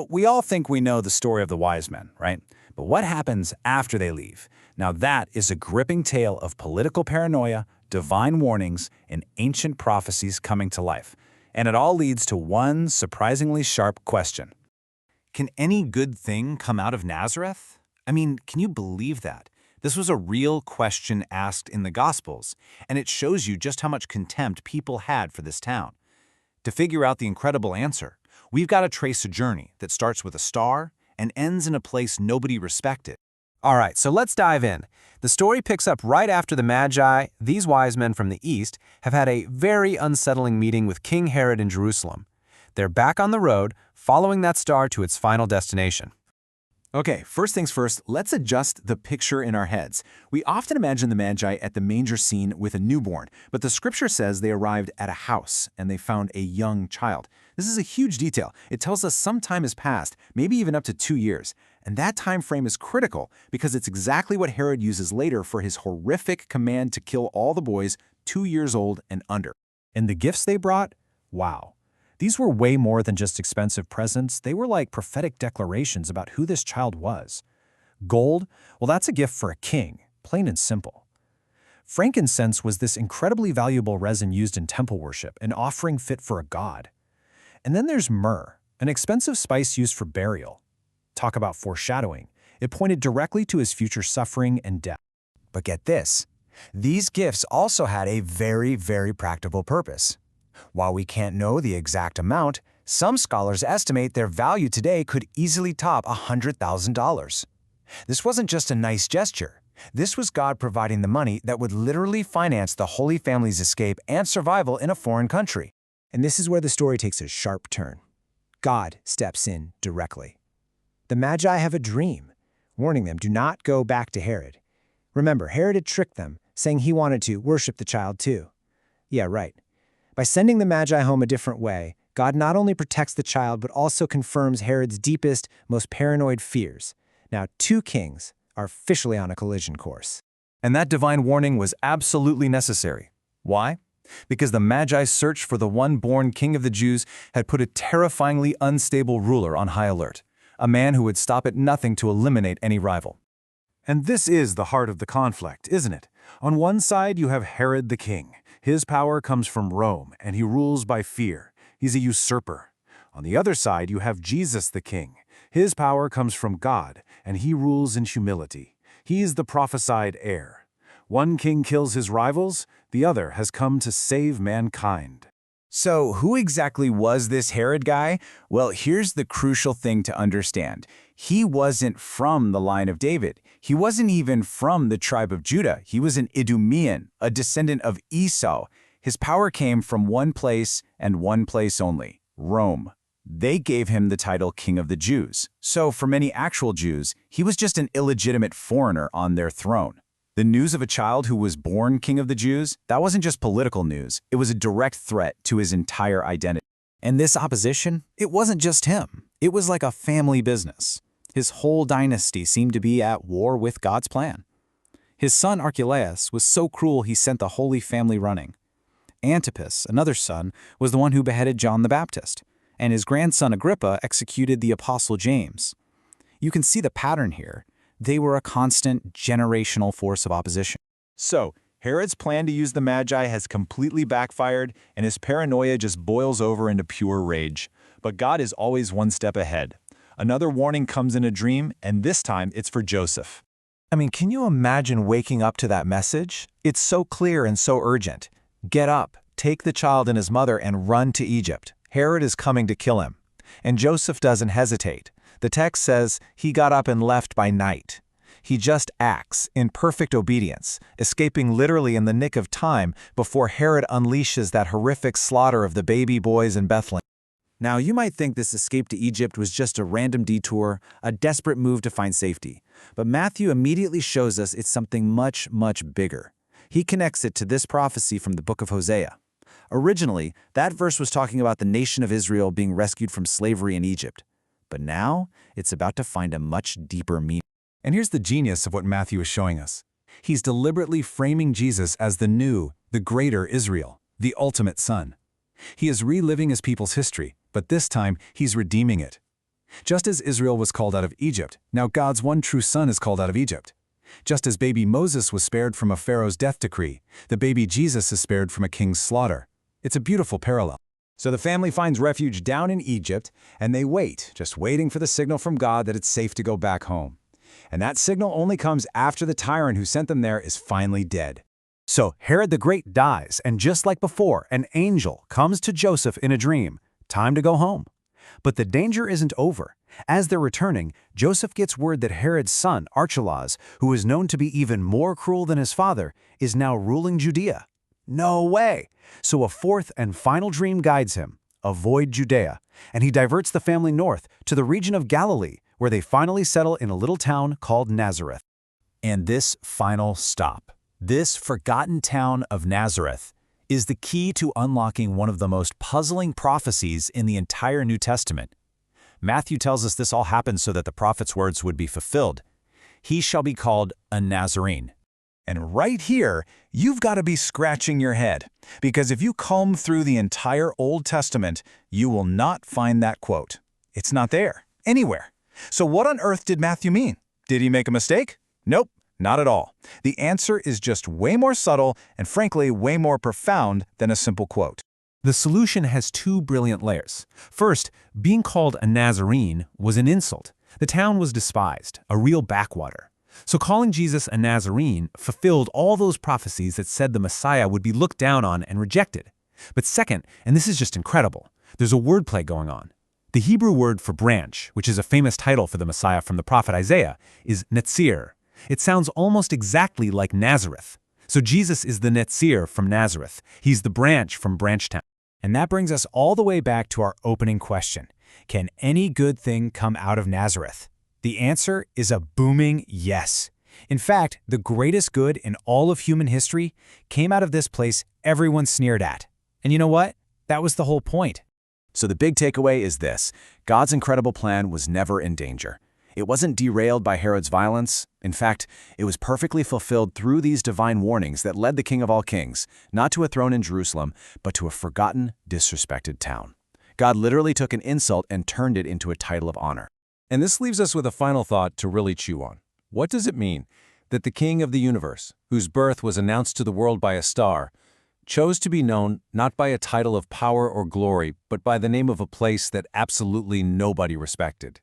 We all think we know the story of the wise men, right? But what happens after they leave? Now that is a gripping tale of political paranoia, divine warnings, and ancient prophecies coming to life. And it all leads to one surprisingly sharp question. Can any good thing come out of Nazareth? I mean, can you believe that? This was a real question asked in the Gospels, and it shows you just how much contempt people had for this town. To figure out the incredible answer, we've got to trace a journey that starts with a star and ends in a place nobody respected. All right, so let's dive in. The story picks up right after the Magi. These wise men from the east have had a very unsettling meeting with King Herod in Jerusalem. They're back on the road, following that star to its final destination. Okay, first things first, let's adjust the picture in our heads. We often imagine the Magi at the manger scene with a newborn, but the scripture says they arrived at a house and they found a young child. This is a huge detail. It tells us some time has passed, maybe even up to 2 years. And that time frame is critical because it's exactly what Herod uses later for his horrific command to kill all the boys 2 years old and under. And the gifts they brought? Wow. These were way more than just expensive presents. They were like prophetic declarations about who this child was. Gold? Well, that's a gift for a king, plain and simple. Frankincense was this incredibly valuable resin used in temple worship, an offering fit for a god. And then there's myrrh, an expensive spice used for burial. Talk about foreshadowing. It pointed directly to his future suffering and death. But get this, these gifts also had a very, very practical purpose. While we can't know the exact amount, some scholars estimate their value today could easily top $100,000. This wasn't just a nice gesture. This was God providing the money that would literally finance the Holy Family's escape and survival in a foreign country. And this is where the story takes a sharp turn. God steps in directly. The Magi have a dream, warning them, do not go back to Herod. Remember, Herod had tricked them, saying he wanted to worship the child too. Yeah, right. By sending the Magi home a different way, God not only protects the child, but also confirms Herod's deepest, most paranoid fears. Now, 2 kings are officially on a collision course. And that divine warning was absolutely necessary. Why? Because the Magi's search for the one born king of the Jews had put a terrifyingly unstable ruler on high alert, a man who would stop at nothing to eliminate any rival. And this is the heart of the conflict, isn't it? On one side, you have Herod the king. His power comes from Rome, and he rules by fear. He's a usurper. On the other side, you have Jesus the king. His power comes from God, and he rules in humility. He is the prophesied heir. One king kills his rivals, the other has come to save mankind. So who exactly was this Herod guy? Well, here's the crucial thing to understand. He wasn't from the line of David. He wasn't even from the tribe of Judah. He was an Idumean, a descendant of Esau. His power came from one place and one place only, Rome. They gave him the title King of the Jews. So for many actual Jews, he was just an illegitimate foreigner on their throne. The news of a child who was born King of the Jews, that wasn't just political news. It was a direct threat to his entire identity. And this opposition, it wasn't just him. It was like a family business. His whole dynasty seemed to be at war with God's plan. His son Archelaus was so cruel he sent the Holy Family running. Antipas, another son, was the one who beheaded John the Baptist, and his grandson Agrippa executed the Apostle James. You can see the pattern here. They were a constant generational force of opposition. So, Herod's plan to use the Magi has completely backfired, and his paranoia just boils over into pure rage. But God is always one step ahead. Another warning comes in a dream, and this time it's for Joseph. I mean, can you imagine waking up to that message? It's so clear and so urgent. Get up, take the child and his mother, and run to Egypt. Herod is coming to kill him. And Joseph doesn't hesitate. The text says he got up and left by night. He just acts in perfect obedience, escaping literally in the nick of time before Herod unleashes that horrific slaughter of the baby boys in Bethlehem. Now, you might think this escape to Egypt was just a random detour, a desperate move to find safety. But Matthew immediately shows us it's something much, much bigger. He connects it to this prophecy from the book of Hosea. Originally, that verse was talking about the nation of Israel being rescued from slavery in Egypt. But now, it's about to find a much deeper meaning. And here's the genius of what Matthew is showing us. He's deliberately framing Jesus as the new, the greater Israel, the ultimate son. He is reliving his people's history, but this time he's redeeming it. Just as Israel was called out of Egypt, now God's one true son is called out of Egypt. Just as baby Moses was spared from a Pharaoh's death decree, the baby Jesus is spared from a king's slaughter. It's a beautiful parallel. So the family finds refuge down in Egypt, and they wait, just waiting for the signal from God that it's safe to go back home. And that signal only comes after the tyrant who sent them there is finally dead. So Herod the Great dies, and just like before, an angel comes to Joseph in a dream. Time to go home. But the danger isn't over. As they're returning, Joseph gets word that Herod's son, Archelaus, who is known to be even more cruel than his father, is now ruling Judea. No way! So a fourth and final dream guides him. Avoid Judea. And he diverts the family north to the region of Galilee, where they finally settle in a little town called Nazareth. And this final stop, this forgotten town of Nazareth, is the key to unlocking one of the most puzzling prophecies in the entire New Testament. Matthew tells us this all happened so that the prophet's words would be fulfilled. He shall be called a Nazarene. And right here, you've got to be scratching your head, because if you comb through the entire Old Testament, you will not find that quote. It's not there, anywhere. So what on earth did Matthew mean? Did he make a mistake? Nope, not at all. The answer is just way more subtle and frankly way more profound than a simple quote. The solution has two brilliant layers. First, being called a Nazarene was an insult. The town was despised, a real backwater. So calling Jesus a Nazarene fulfilled all those prophecies that said the Messiah would be looked down on and rejected. But second, and this is just incredible, there's a wordplay going on. The Hebrew word for branch, which is a famous title for the Messiah from the prophet Isaiah, is Netzir. It sounds almost exactly like Nazareth. So Jesus is the Netzir from Nazareth. He's the branch from Branchtown. And that brings us all the way back to our opening question. Can any good thing come out of Nazareth? The answer is a booming yes. In fact, the greatest good in all of human history came out of this place everyone sneered at. And you know what? That was the whole point. So the big takeaway is this: God's incredible plan was never in danger. It wasn't derailed by Herod's violence. In fact, it was perfectly fulfilled through these divine warnings that led the King of all kings, not to a throne in Jerusalem, but to a forgotten, disrespected town. God literally took an insult and turned it into a title of honor. And this leaves us with a final thought to really chew on. What does it mean that the King of the universe, whose birth was announced to the world by a star, chose to be known not by a title of power or glory, but by the name of a place that absolutely nobody respected?